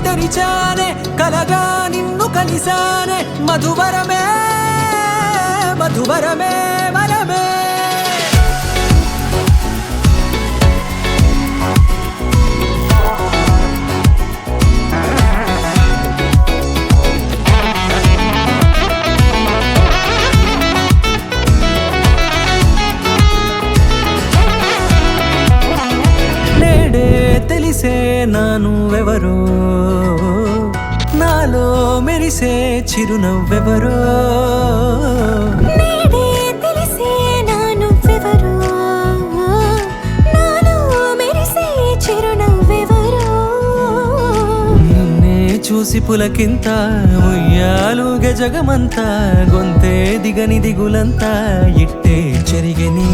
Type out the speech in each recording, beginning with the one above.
తెరిచానే కలగా నిన్ను కలిసానే మధువరమే మధువరమే వరమే తెలిసే నానువెవరో నాలో మెరిసే చిరునవ్వెవరో నేడే తెలిసే నానువెవరో నాలో మెరిసే చిరునవ్వెవరో నిన్నే చూసి పులకింత ఉయ్యాలుగే జగమంతా గొంతే దిగని దిగులంతా ఇట్టే చెరిగని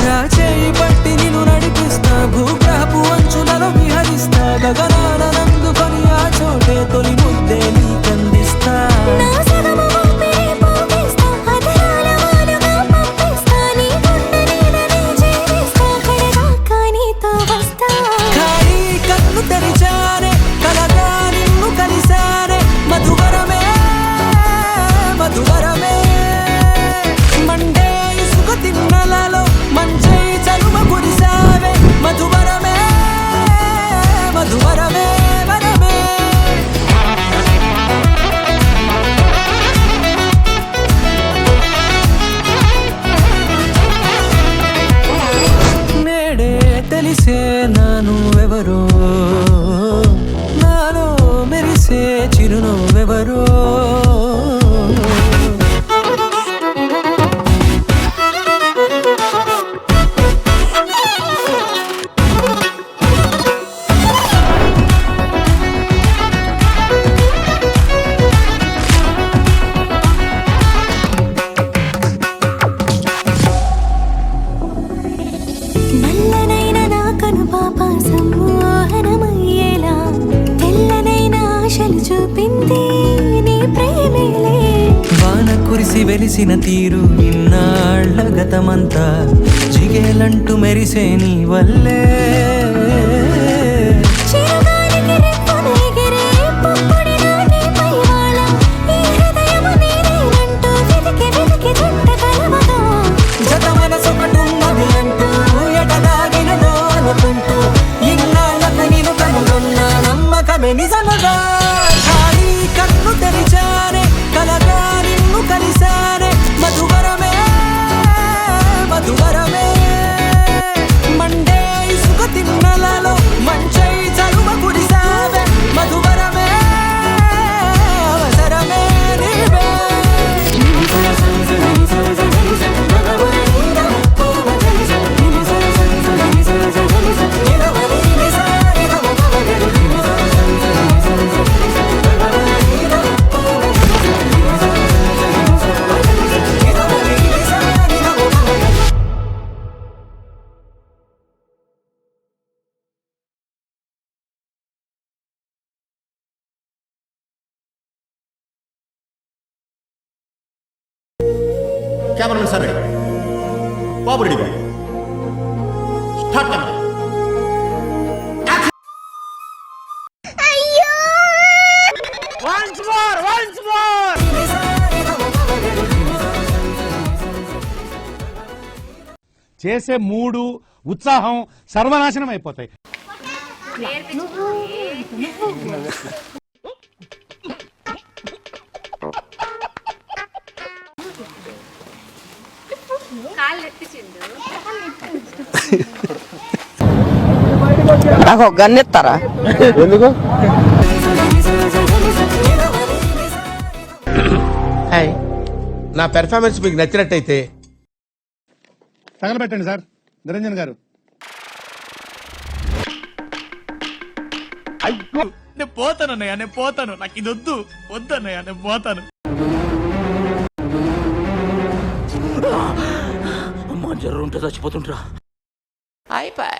రాచేయి పట్టి నిన్ను నడిపిస్తా భూగ్రహపు అంచులలో విహరిస్తా గగనాన నందుకొని ఆ చోటే తొలి ముద్దే నీకందిస్తా నా సగము ఊపిరి పోగిస్తా అదరాల వాలుగా పంపిస్తా నీ గుండె నీడనే చేరిస్తా కడదాకా నీతో వస్తా ఖాళీ కన్ను తెరిచానే కలగా నిన్ను కలిసానే మధువరమే మధువరమే మండే ఇసుక తిన్నలలో మంచై చలుమ కురిసావే మధువరమే మధువరమే వరమే నేడే తెలిసే నానువెవరో నాలో మెరిసే చిరునవ్వెవరో నల్లనైన నా కనుపాప సమ్మోహనమయ్యేలా తెల్లనైన ఆశలు చూపింది నీ ప్రేమేలే వాన కురిసి వెలిసిన తీరు ఇన్నాళ్ల గతమంతా జిగేలంటూ మెరిసే నీ వల్లే చిరుగాలికి రెప్పలు ఎగిరే పుప్పొడిగా నీపై వాళ ఈ హృదయము నీదేనంటూ వెతికి వెతికి చుట్ట కలవగా జత మనసొకటున్నది అంటూ ఎటదాగినదో అనుకుంటూ ఇన్నాళ్ళకు నేను కనుగొన్న నమ్మకమే నిజముగా ఖాళీ కన్ను తెరిచానే కలగా నిన్ను కలిసానే మధువరమే మధువరమే మండే ఇసుక తిన్నలలో మంచై చలుమ కురిసావే మధువరమే అవసరమే నీవే कैमरामैन सर रेडी बाबू रेडी बाबू स्टार्ट कैमरा అయ్యో Once more! చేసే మూడు ఉత్సాహం సర్వనాశనం అయిపోతాయి. నాకు ఒక గన్ ఇస్తారా? ఎందుకు హాయ్, నా పెర్ఫార్మెన్స్ మీకు నచ్చినట్టయితే తగలబెట్టండి సార్ నిరంజన్ గారు. అయ్యో నేను పోతాను అన్నయ్య, నేను పోతాను, నాకు ఇది వద్దు అన్నయ్య, నేను పోతాను. అమ్మా జ్వరం ఉంటే చచ్చిపోతుంటరా. అయిపోయి